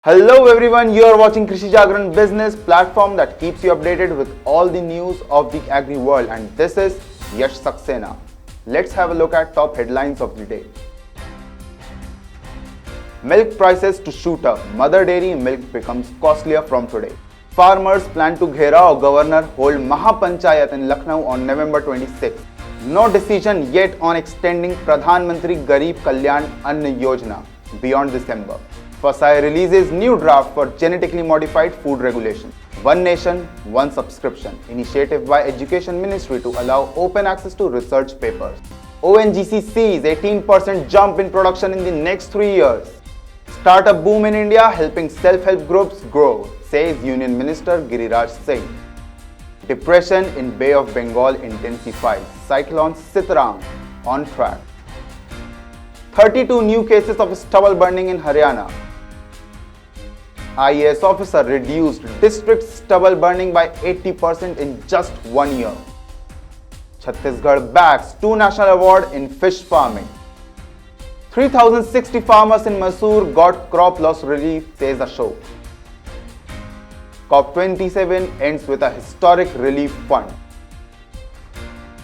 Hello everyone, you are watching Krishi Jagran business platform that keeps you updated with all the news of the agri world, and this is Yash Saxena. Let's have a look at top headlines of the day. Milk prices to shoot up. Mother dairy milk becomes costlier from today. Farmers plan to Gherao Governor hold Maha-Panchayat in Lucknow on November 26. No decision yet on extending Pradhan Mantri Garib Kalyan Ann Yojana beyond December. FSSAI releases new draft for genetically modified food regulation. One Nation, One Subscription initiative by Education Ministry to allow open access to research papers. ONGC sees 18% jump in production in the next 3 years. Startup boom in India helping self-help groups grow, says Union Minister Giriraj Singh. Depression in Bay of Bengal intensifies. Cyclone Sitrang on track. 32 new cases of stubble-burning in Haryana. IAS officer reduced district stubble-burning by 80% in just 1 year. Chhattisgarh bags 2 national awards in fish farming. 3,060 farmers in Mysore got crop loss relief, says Ashok. COP27 ends with a historic relief fund.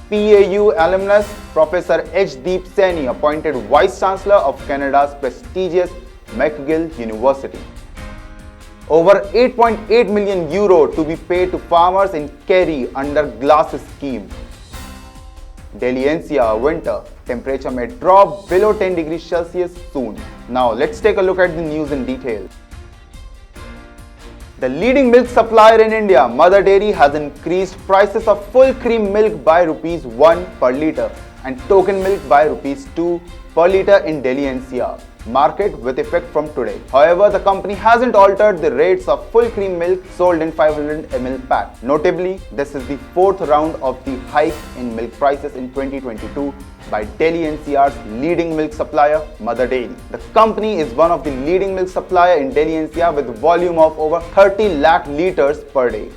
PAU alumnus Professor H. Deep Saini appointed Vice Chancellor of Canada's prestigious McGill University. Over 8.8 million euro to be paid to farmers in Kerry under GLASS scheme. Delhi NCR winter temperature may drop below 10 degrees Celsius soon. Now let's take a look at the news in detail. The leading milk supplier in India, Mother Dairy, has increased prices of full cream milk by Rs 1 per litre and token milk by Rs 2 per litre in Delhi NCR market with effect from today. However, the company hasn't altered the rates of full cream milk sold in 500 ml pack. Notably, this is the 4th round of the hike in milk prices in 2022 by Delhi NCR's leading milk supplier, Mother Dairy. The company is one of the leading milk supplier in Delhi NCR with a volume of over 30 lakh litres per day.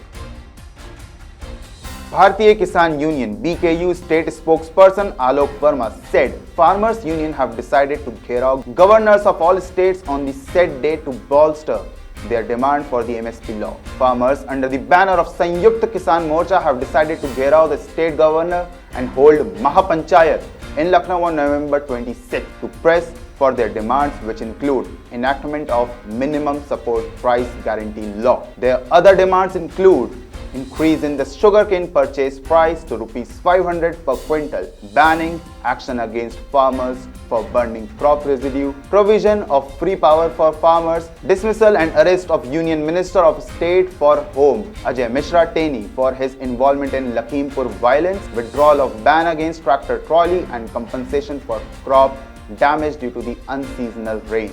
Bharatiya Kisan Union BKU state spokesperson Alok Verma said Farmers Union have decided to Gherao governors of all states on the said day to bolster their demand for the MSP law. Farmers under the banner of samyuktakisanmorcha have decided to Gherao the state governor and hold Maha-Panchayat in Lucknow on November 26 to press for their demands, which include enactment of minimum support price guarantee law. Their other demands include increase in the sugarcane purchase price to Rs 500 per quintal, banning action against farmers for burning crop residue, provision of free power for farmers, dismissal and arrest of Union Minister of State for Home Ajay Mishra Teni for his involvement in Lakhimpur violence, withdrawal of ban against tractor trolley and compensation for crop damage due to the unseasonal rain.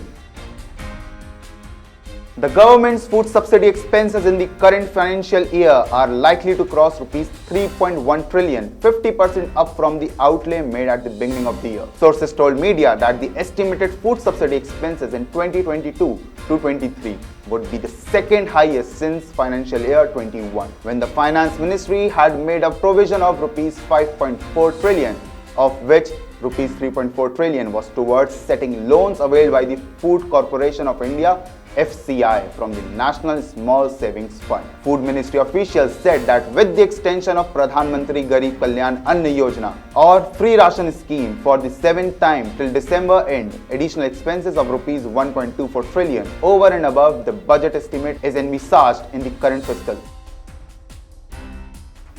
The government's food subsidy expenses in the current financial year are likely to cross Rs 3.1 trillion, 50% up from the outlay made at the beginning of the year. Sources told media that the estimated food subsidy expenses in 2022-23 would be the second highest since financial year 21, when the Finance Ministry had made a provision of Rs 5.4 trillion, of which Rs 3.4 trillion was towards setting loans availed by the Food Corporation of India FSSAI from the National Small Savings Fund. Food Ministry officials said that with the extension of Pradhan Mantri Garib Kalyan Ann Yojana or free ration scheme for the 7th time till December end, additional expenses of Rs 1.24 trillion over and above the budget estimate is envisaged in the current fiscal.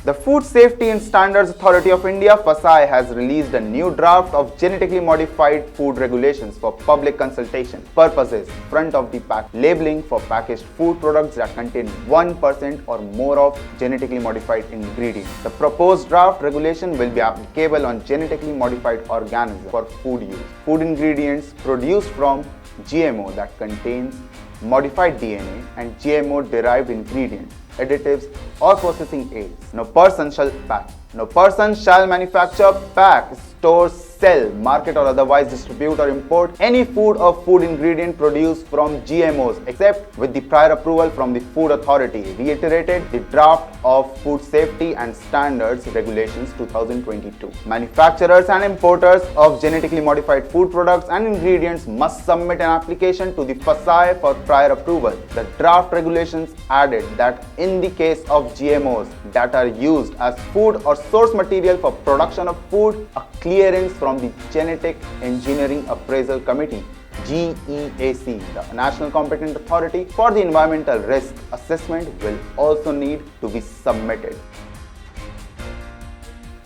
The Food Safety and Standards Authority of India FSSAI has released a new draft of genetically modified food regulations for public consultation. Purposes: front of the pack labeling for packaged food products that contain 1% or more of genetically modified ingredients. The proposed draft regulation will be applicable on genetically modified organisms for food use. Food ingredients produced from GMO that contains modified DNA and GMO derived ingredients, additives or processing aids. No person shall pack. No person shall manufacture, pack, store, sell, market or otherwise distribute or import any food or food ingredient produced from GMOs except with the prior approval from the Food Authority, reiterated the draft of Food Safety and Standards Regulations 2022. Manufacturers and importers of genetically modified food products and ingredients must submit an application to the FSSAI for prior approval. The draft regulations added that in the case of GMOs that are used as food or source material for production of food, a clearance from the Genetic Engineering Appraisal Committee GEAC, the National Competent Authority for the Environmental Risk Assessment, will also need to be submitted.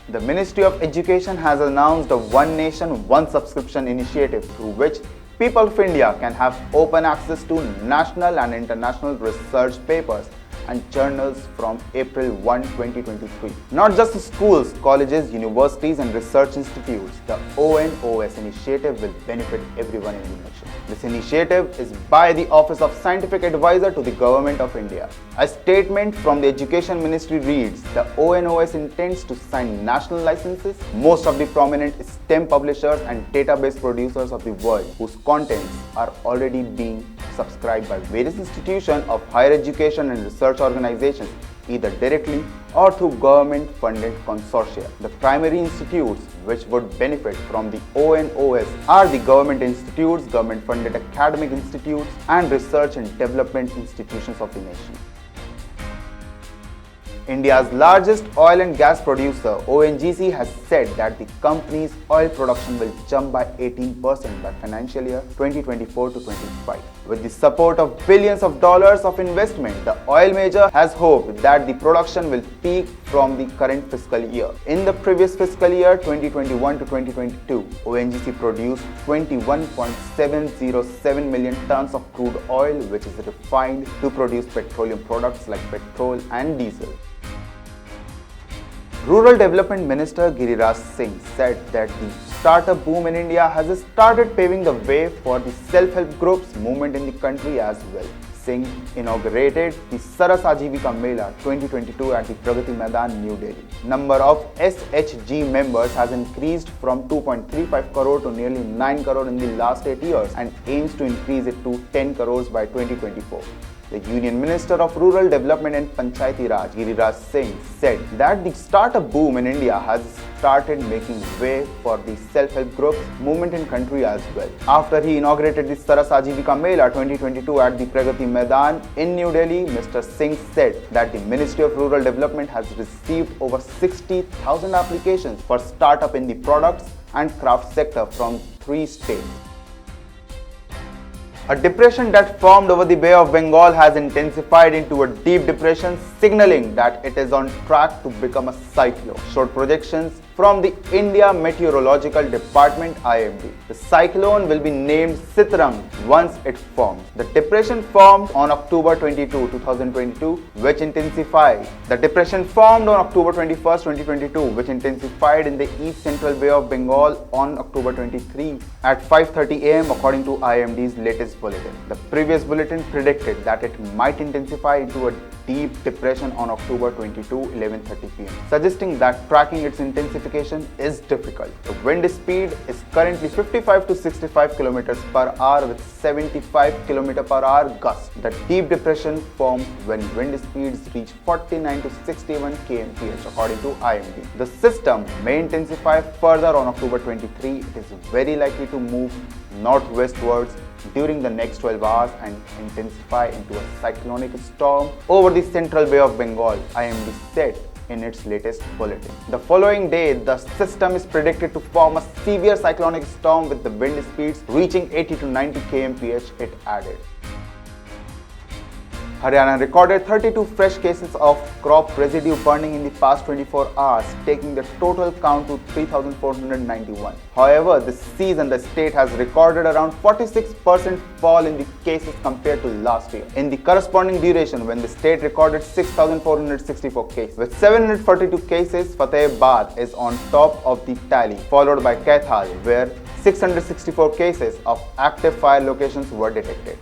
The Ministry of Education has announced a One Nation, One Subscription initiative through which people of India can have open access to national and international research papers and journals from April 1, 2023. Not just schools, colleges, universities and research institutes, the ONOS initiative will benefit everyone in the nation. This initiative is by the Office of Scientific Advisor to the Government of India. A statement from the Education Ministry reads, the ONOS intends to sign national licenses. Most of the prominent STEM publishers and database producers of the world whose contents are already being subscribed by various institutions of higher education and research organizations, either directly or through government-funded consortia. The primary institutes which would benefit from the ONOS are the government institutes, government-funded academic institutes, and research and development institutions of the nation. India's largest oil and gas producer, ONGC, has said that the company's oil production will jump by 18% by financial year 2024 to 25. With the support of billions of dollars of investment, the oil major has hoped that the production will peak from the current fiscal year. In the previous fiscal year 2021 to 2022, ONGC produced 21.707 million tons of crude oil, which is refined to produce petroleum products like petrol and diesel. Rural Development Minister Giriraj Singh said that the startup boom in India has started paving the way for the self-help groups movement in the country as well. Singh inaugurated the Saras Ajivika Mela 2022 at the Pragati Maidan, New Delhi. Number of SHG members has increased from 2.35 crore to nearly 9 crore in the last 8 years and aims to increase it to 10 crores by 2024. The Union Minister of Rural Development and Panchayati Raj, Giriraj Singh, said that the startup boom in India has started making way for the self-help groups movement in country as well. After he inaugurated the Saras Ajivika Mela 2022 at the Pragati Maidan in New Delhi, Mr. Singh said that the Ministry of Rural Development has received over 60,000 applications for startup in the products and craft sector from 3 states. A depression that formed over the Bay of Bengal has intensified into a deep depression, signaling that it is on track to become a cyclone. Showed projections from the India Meteorological Department (IMD). The cyclone will be named Sitrang once it forms. The depression formed on October 22, 2022, which intensified. The depression formed on October 21, 2022, which intensified in the East Central Bay of Bengal on October 23 at 5:30 am, according to IMD's latest bulletin. The previous bulletin predicted that it might intensify into a deep depression on October 22, 11:30 pm, suggesting that tracking its intensification is difficult. The wind speed is currently 55 to 65 km per hour with 75 km per hour gusts. The deep depression forms when wind speeds reach 49 to 61 kmph, according to IMD. The system may intensify further on October 23. It is very likely to move northwestwards during the next 12 hours and intensify into a cyclonic storm over the central Bay of Bengal, IMD said in its latest bulletin. The following day, the system is predicted to form a severe cyclonic storm with the wind speeds reaching 80 to 90 kmph, it added. Haryana recorded 32 fresh cases of crop residue burning in the past 24 hours, taking the total count to 3,491. However, this season the state has recorded around 46% fall in the cases compared to last year. In the corresponding duration, when the state recorded 6,464 cases. With 742 cases, Fatehabad is on top of the tally, followed by Kaithal, where 664 cases of active fire locations were detected.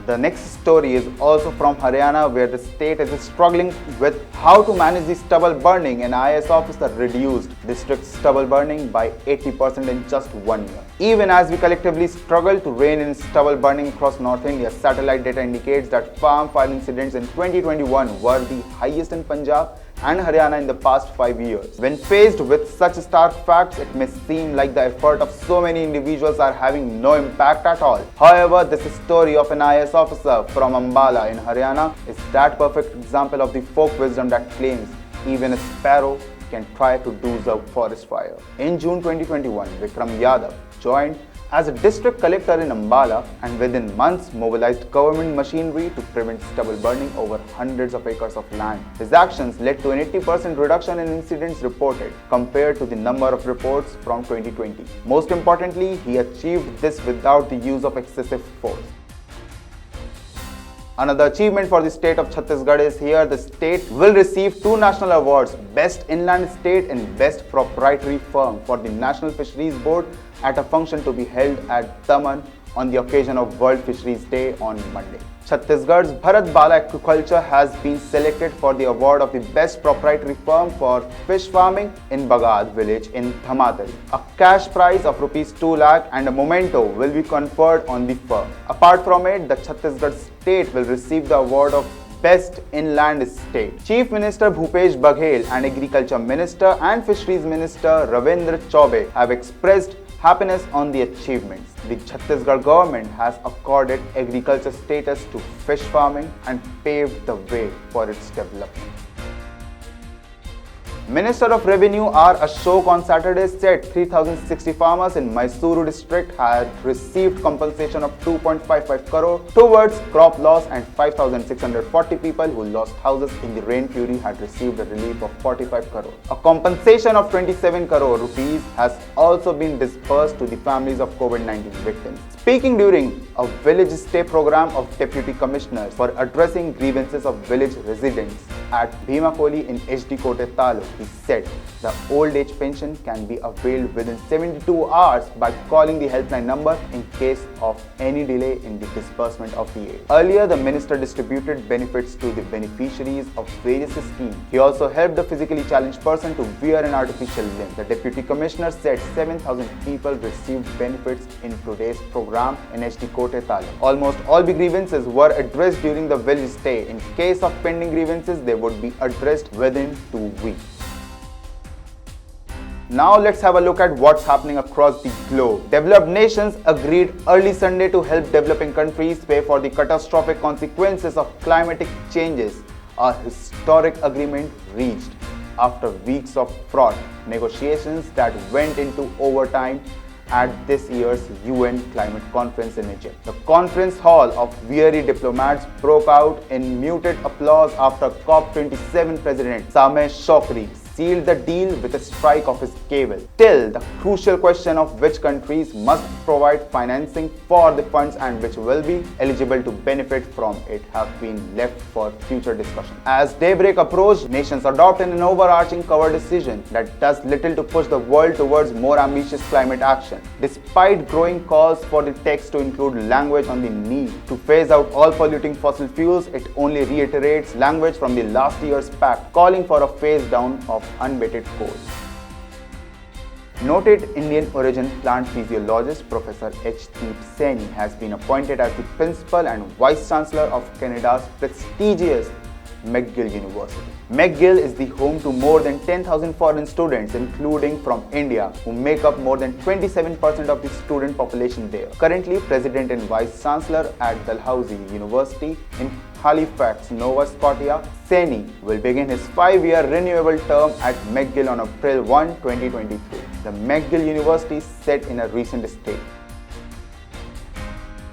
The next story is also from Haryana, where the state is struggling with how to manage the stubble burning. An IAS officer reduced district stubble burning by 80% in just 1 year. Even as we collectively struggle to rein in stubble burning across North India, satellite data indicates that farm fire incidents in 2021 were the highest in Punjab and Haryana in the past 5 years. When faced with such stark facts, it may seem like the effort of so many individuals are having no impact at all. However, this story of an IAS officer from Ambala in Haryana is that perfect example of the folk wisdom that claims even a sparrow can try to douse a forest fire. In June 2021, Vikram Yadav joined as a district collector in Ambala and within months mobilized government machinery to prevent stubble burning over hundreds of acres of land. His actions led to an 80% reduction in incidents reported compared to the number of reports from 2020. Most importantly, he achieved this without the use of excessive force. Another achievement for the state of Chhattisgarh is here. The state will receive 2 national awards, Best Inland State and Best Proprietary Firm for the National Fisheries Board at a function to be held at Daman on the occasion of World Fisheries Day on Monday. Chhattisgarh's Bharat Bala Aquaculture has been selected for the award of the Best Proprietary Firm for Fish Farming in Bagad village in Dhamatal. A cash prize of ₹2 lakh and a memento will be conferred on the firm. Apart from it, the Chhattisgarh state will receive the award of Best Inland State. Chief Minister Bhupesh Baghel and Agriculture Minister and Fisheries Minister Ravindra Chaube have expressed happiness on the achievements. The Chhattisgarh government has accorded agriculture status to fish farming and paved the way for its development. Minister of Revenue R. Ashok on Saturday said 3,060 farmers in Mysore district had received compensation of 2.55 crore towards crop loss and 5,640 people who lost houses in the rain fury had received a relief of 45 crore. A compensation of 27 crore rupees has also been disbursed to the families of COVID-19 victims. Speaking during a village stay program of deputy commissioners for addressing grievances of village residents at Bhimakoli in HD Kote Taluk, he said the old age pension can be availed within 72 hours by calling the helpline number in case of any delay in the disbursement of the aid. Earlier, the minister distributed benefits to the beneficiaries of various schemes. He also helped the physically challenged person to wear an artificial limb. The deputy commissioner said 7,000 people received benefits in today's program in HD Kote Taluk. Almost all the grievances were addressed during the village stay. In case of pending grievances, they would be addressed within 2 weeks. Now let's have a look at what's happening across the globe. Developed nations agreed early Sunday to help developing countries pay for the catastrophic consequences of climatic changes. A historic agreement reached after weeks of fraught negotiations that went into overtime at this year's UN climate conference in Egypt. The conference hall of weary diplomats broke out in muted applause after COP27 President Sameh Shoukry sealed the deal with a strike of his gavel. Till the crucial question of which countries must provide financing for the funds and which will be eligible to benefit from it have been left for future discussion. As daybreak approached, nations adopted an overarching cover decision that does little to push the world towards more ambitious climate action. Despite growing calls for the text to include language on the need to phase out all polluting fossil fuels, it only reiterates language from the last year's pact calling for a phase down of unweighted coal. Noted Indian origin plant physiologist Professor H.T. Saini has been appointed as the principal and vice chancellor of Canada's prestigious McGill University. McGill is the home to more than 10,000 foreign students, including from India, who make up more than 27% of the student population there. Currently President and Vice Chancellor at Dalhousie University in Halifax, Nova Scotia, Saini will begin his 5-year renewable term at McGill on April 1, 2023. The McGill University said in a recent statement.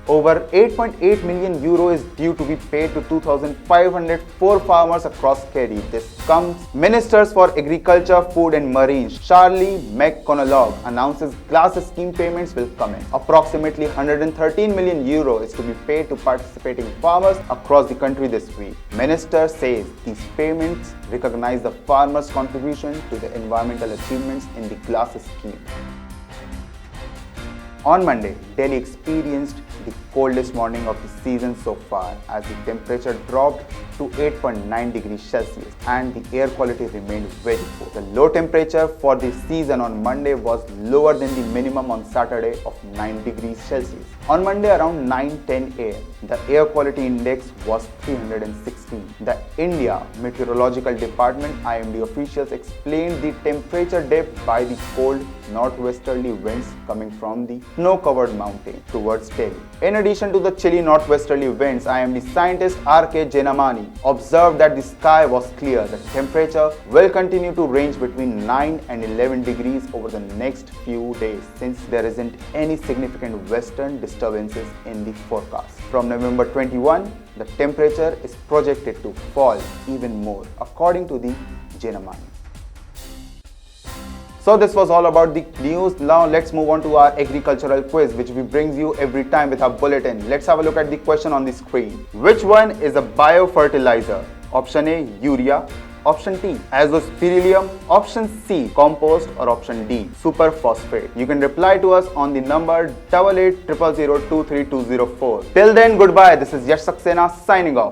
Over €8.8 million is due to be paid to 2,504 farmers across Kerry. This comes Ministers for Agriculture, Food and Marine, Charlie McConalogue, announces glass scheme payments will come in. Approximately €113 million is to be paid to participating farmers across the country this week. Minister says these payments recognize the farmers' contribution to the environmental achievements in the glass scheme. On Monday, Delhi experienced the coldest morning of the season so far, as the temperature dropped to 8.9 degrees Celsius and the air quality remained very poor. The low temperature for the season on Monday was lower than the minimum on Saturday of 9 degrees Celsius. On Monday around 9:10 am, the air quality index was 316. The India Meteorological Department IMD officials explained the temperature dip by the cold northwesterly winds coming from the snow-covered mountain towards Delhi. In addition to the chilly northwesterly winds, IMD scientist R.K. Jenamani observed that the sky was clear. The temperature will continue to range between 9 and 11 degrees over the next few days, since there isn't any significant western disturbances in the forecast. From November 21, the temperature is projected to fall even more, according to the Jenamani. So this was all about the news. Now let's move on to our agricultural quiz, which we brings you every time with our bulletin. Let's have a look at the question on the screen. Which one is a biofertilizer? Option A, urea. Option T, azospirillum. Option C, compost. Or option D, superphosphate. You can reply to us on the number 8800023204. Till then, goodbye. This is Yash Saxena signing off.